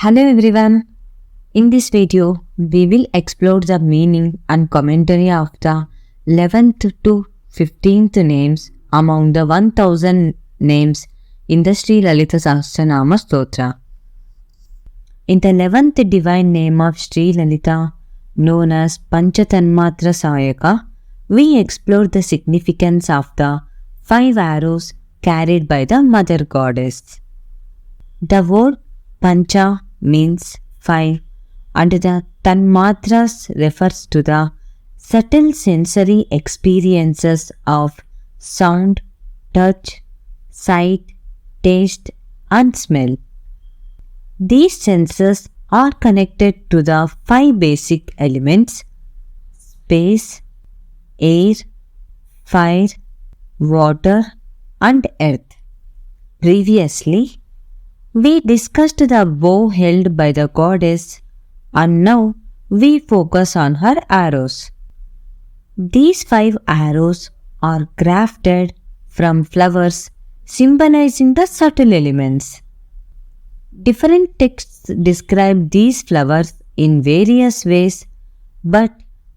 Hello everyone. In this video, we will explore the meaning and commentary of the 11th to 15th names among the 1000 names in the Sri Lalita Sahasranama Stotra. In the 11th divine name of Sri Lalita, known as Panchatanmatra Sayaka, we explore the significance of the 5 arrows carried by the Mother Goddess. The word Pancha means 5 and the Tanmatras refers to the subtle sensory experiences of sound, touch, sight, taste and smell. These senses are connected to the 5 basic elements: space, air, fire, water and earth. Previously, we discussed the bow held by the goddess and now we focus on her arrows. These 5 arrows are crafted from flowers symbolizing the subtle elements. Different texts describe these flowers in various ways, but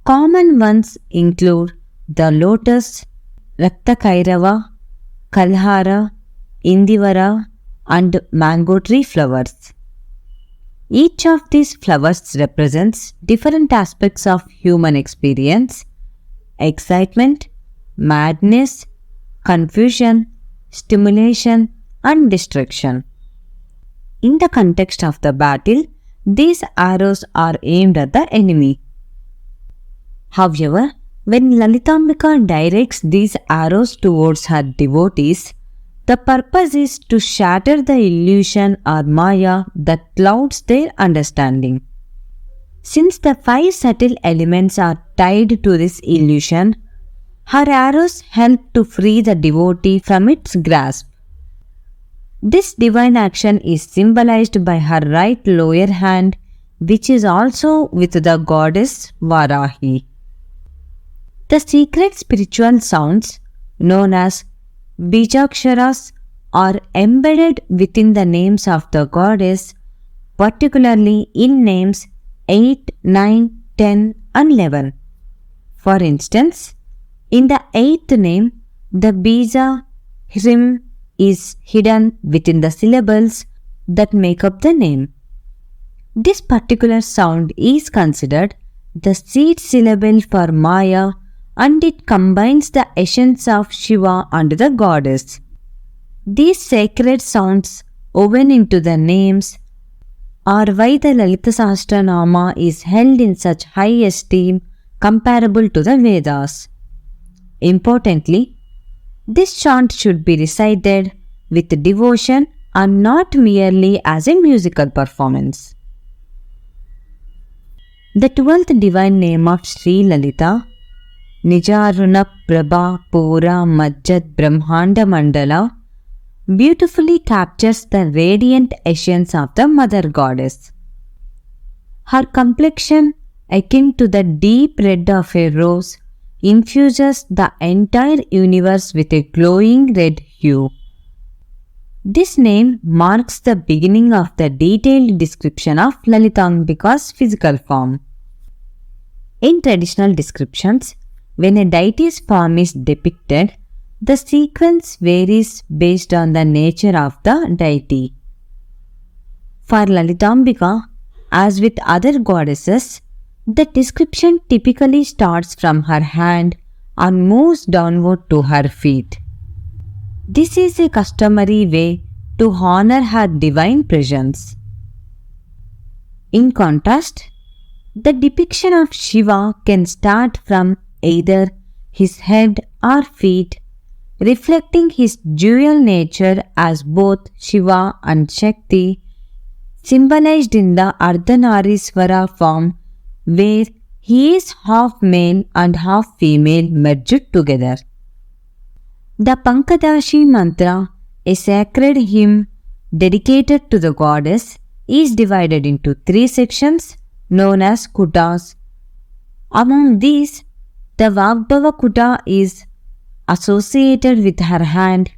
common ones include the lotus, Raktakairava, Kalhara, Indivara and mango tree flowers. Each of these flowers represents different aspects of human experience: excitement, madness, confusion, stimulation and destruction. In the context of the battle, these arrows are aimed at the enemy. However, when Lalitambika directs these arrows towards her devotees, the purpose is to shatter the illusion or maya that clouds their understanding. Since the 5 subtle elements are tied to this illusion, her arrows help to free the devotee from its grasp. This divine action is symbolized by her right lower hand, which is also with the goddess Varahi. The secret spiritual sounds, known as Bijaksharas, are embedded within the names of the goddess, particularly in names 8, 9, 10 and 11. For instance, in the 8th name, the bija hrim is hidden within the syllables that make up the name. This particular sound is considered the seed syllable for Maya and it combines the essence of Shiva and the goddess. These sacred sounds woven into the names are why the Lalita Sahasranama is held in such high esteem comparable to the Vedas. Importantly, this chant should be recited with devotion and not merely as a musical performance. The 12th divine name of Sri Lalita, Nijaruna Prabha Pura Majjad Brahmanda Mandala, beautifully captures the radiant essence of the Mother Goddess. Her complexion, akin to the deep red of a rose, infuses the entire universe with a glowing red hue. This name marks the beginning of the detailed description of Lalitambika's physical form. In traditional descriptions, when a deity's form is depicted, the sequence varies based on the nature of the deity. For Lalitambika, as with other goddesses, the description typically starts from her hand and moves downward to her feet. This is a customary way to honor her divine presence. In contrast, the depiction of Shiva can start from either his head or feet, reflecting his dual nature as both Shiva and Shakti, symbolized in the Ardhanariswara form where he is half male and half female merged together. The Pankadashi mantra, a sacred hymn dedicated to the goddess, is divided into 3 sections known as kutas. Among these, the Vagbhava Kuta is associated with her hand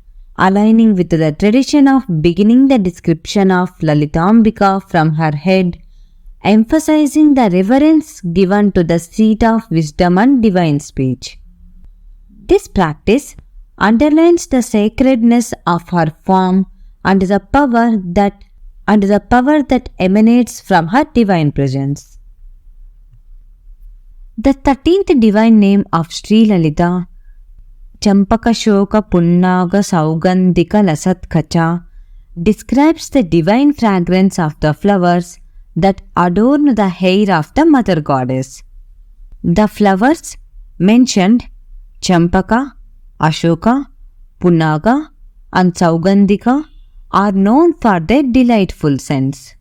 aligning with the tradition of beginning the description of Lalitambika from her head, emphasizing the reverence given to the seat of wisdom and divine speech. This practice underlines the sacredness of her form and the power that emanates from her divine presence. The 13th divine name of Sri Lalita, Champakashoka Punnaga Saugandhika Lasatkacha, describes the divine fragrance of the flowers that adorn the hair of the mother goddess. The flowers mentioned, Champaka, Ashoka, Punnaga, and Saugandhika, are known for their delightful scents.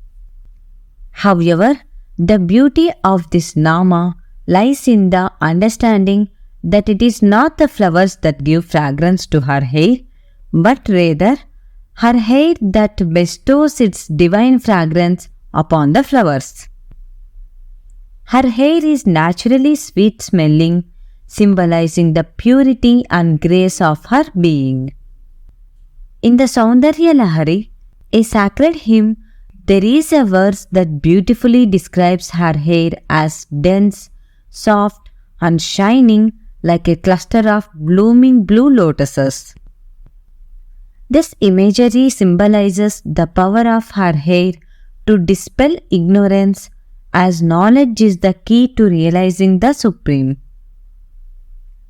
However, the beauty of this Nama lies in the understanding that it is not the flowers that give fragrance to her hair, but rather her hair that bestows its divine fragrance upon the flowers. Her hair is naturally sweet smelling, symbolizing the purity and grace of her being. In the Saundarya Lahari, a sacred hymn, there is a verse that beautifully describes her hair as dense, soft, and shining like a cluster of blooming blue lotuses. This imagery symbolizes the power of her hair to dispel ignorance, as knowledge is the key to realizing the Supreme.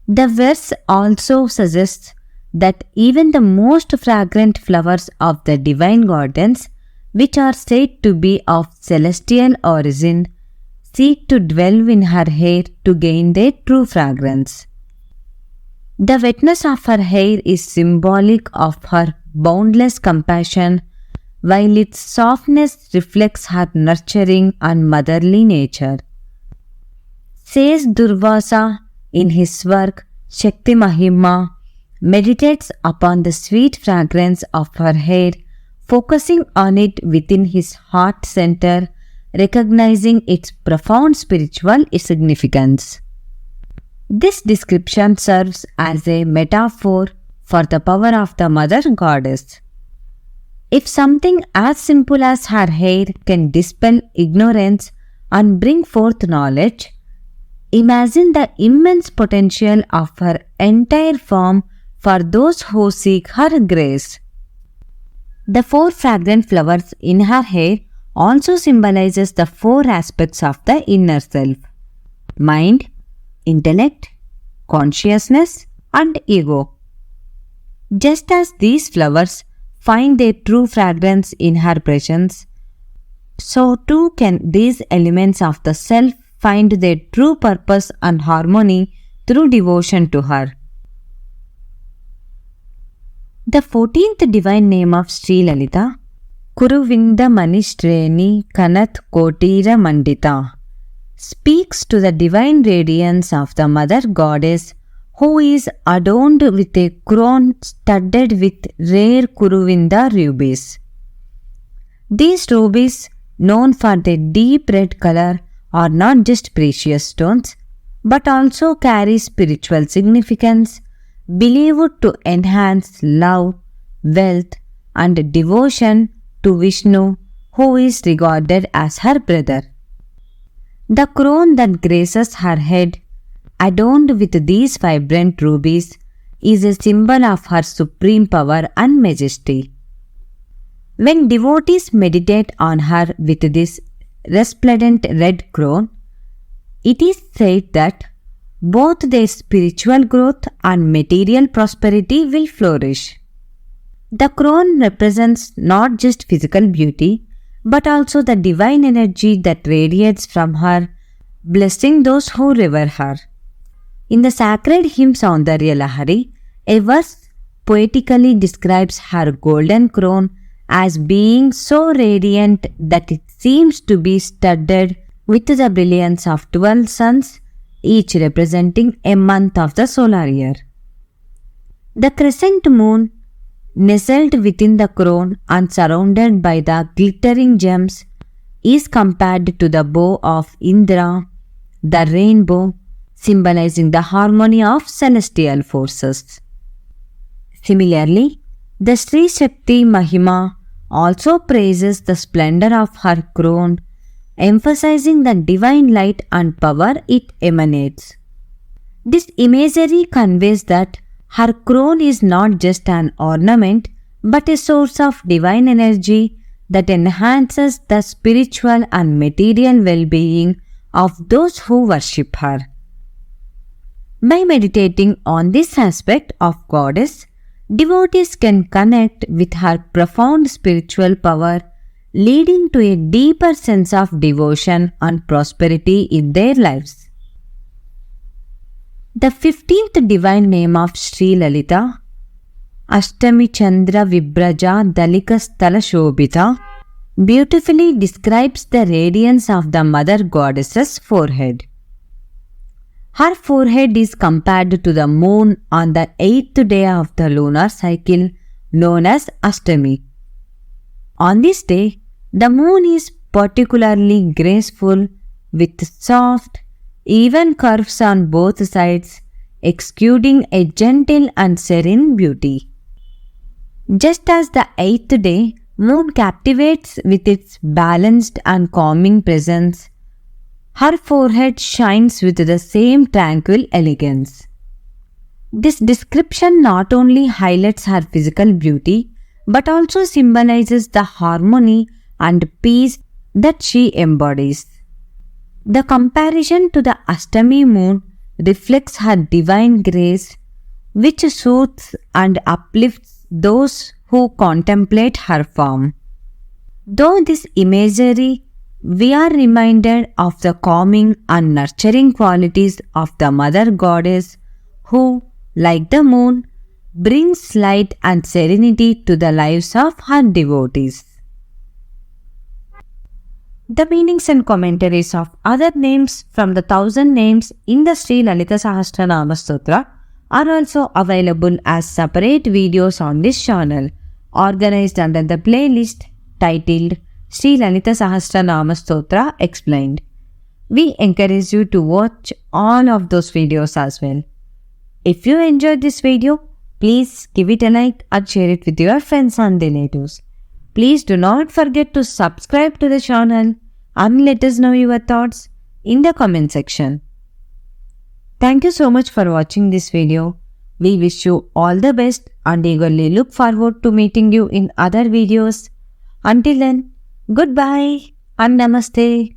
The verse also suggests that even the most fragrant flowers of the divine gardens, which are said to be of celestial origin, seek to dwell in her hair to gain their true fragrance. The wetness of her hair is symbolic of her boundless compassion, while its softness reflects her nurturing and motherly nature. Says Durvasa in his work Shakti Mahima, meditates upon the sweet fragrance of her hair, focusing on it within his heart center, recognizing its profound spiritual significance. This description serves as a metaphor for the power of the Mother Goddess. If something as simple as her hair can dispel ignorance and bring forth knowledge, imagine the immense potential of her entire form for those who seek her grace. The 4 fragrant flowers in her hair also symbolizes the 4 aspects of the inner self: mind, intellect, consciousness, and ego. Just as these flowers find their true fragrance in her presence, so too can these elements of the self find their true purpose and harmony through devotion to her. The 14th divine name of Sri Lalita, Kuruvinda Manishreni Kanat Kotira Mandita, speaks to the divine radiance of the Mother Goddess, who is adorned with a crown studded with rare Kuruvinda rubies. These rubies, known for their deep red color, are not just precious stones, but also carry spiritual significance, believed to enhance love, wealth, and devotion to Vishnu, who is regarded as her brother. The crown that graces her head, adorned with these vibrant rubies, is a symbol of her supreme power and majesty. When devotees meditate on her with this resplendent red crown, it is said that both their spiritual growth and material prosperity will flourish. The crown represents not just physical beauty, but also the divine energy that radiates from her, blessing those who revere her. In the sacred hymn Saundarya Lahari, a verse poetically describes her golden crown as being so radiant that it seems to be studded with the brilliance of 12 suns, each representing a month of the solar year. The crescent moon, nestled within the crown and surrounded by the glittering gems, is compared to the bow of Indra, the rainbow, symbolizing the harmony of celestial forces. Similarly, The Sri Shakti Mahima also praises the splendor of her crown, emphasizing the divine light and power it emanates. This imagery conveys that her crown is not just an ornament but a source of divine energy that enhances the spiritual and material well-being of those who worship her. By meditating on this aspect of Goddess, devotees can connect with her profound spiritual power, leading to a deeper sense of devotion and prosperity in their lives. The 15th divine name of Sri Lalita, Ashtami Chandra Vibraja Dalika Sthala Shobhita, beautifully describes the radiance of the Mother Goddess's forehead. Her forehead is compared to the moon on the 8th day of the lunar cycle, known as Ashtami. On this day, the moon is particularly graceful with soft, even curves on both sides, exuding a gentle and serene beauty. Just as the 8th day moon captivates with its balanced and calming presence, her forehead shines with the same tranquil elegance. This description not only highlights her physical beauty but also symbolizes the harmony and peace that she embodies. The comparison to the Ashtami moon reflects her divine grace, which soothes and uplifts those who contemplate her form. Through this imagery, we are reminded of the calming and nurturing qualities of the Mother Goddess who, like the moon, brings light and serenity to the lives of her devotees. The meanings and commentaries of other names from the 1000 names in the Sri Lalita Sahasranama Stotra are also available as separate videos on this channel, organized under the playlist titled Sri Lalita Sahasranama Stotra Explained. We encourage you to watch all of those videos as well. If you enjoyed this video, please give it a like and share it with your friends and relatives. Please do not forget to subscribe to the channel and let us know your thoughts in the comment section. Thank you so much for watching this video. We wish you all the best and eagerly look forward to meeting you in other videos. Until then, goodbye and namaste.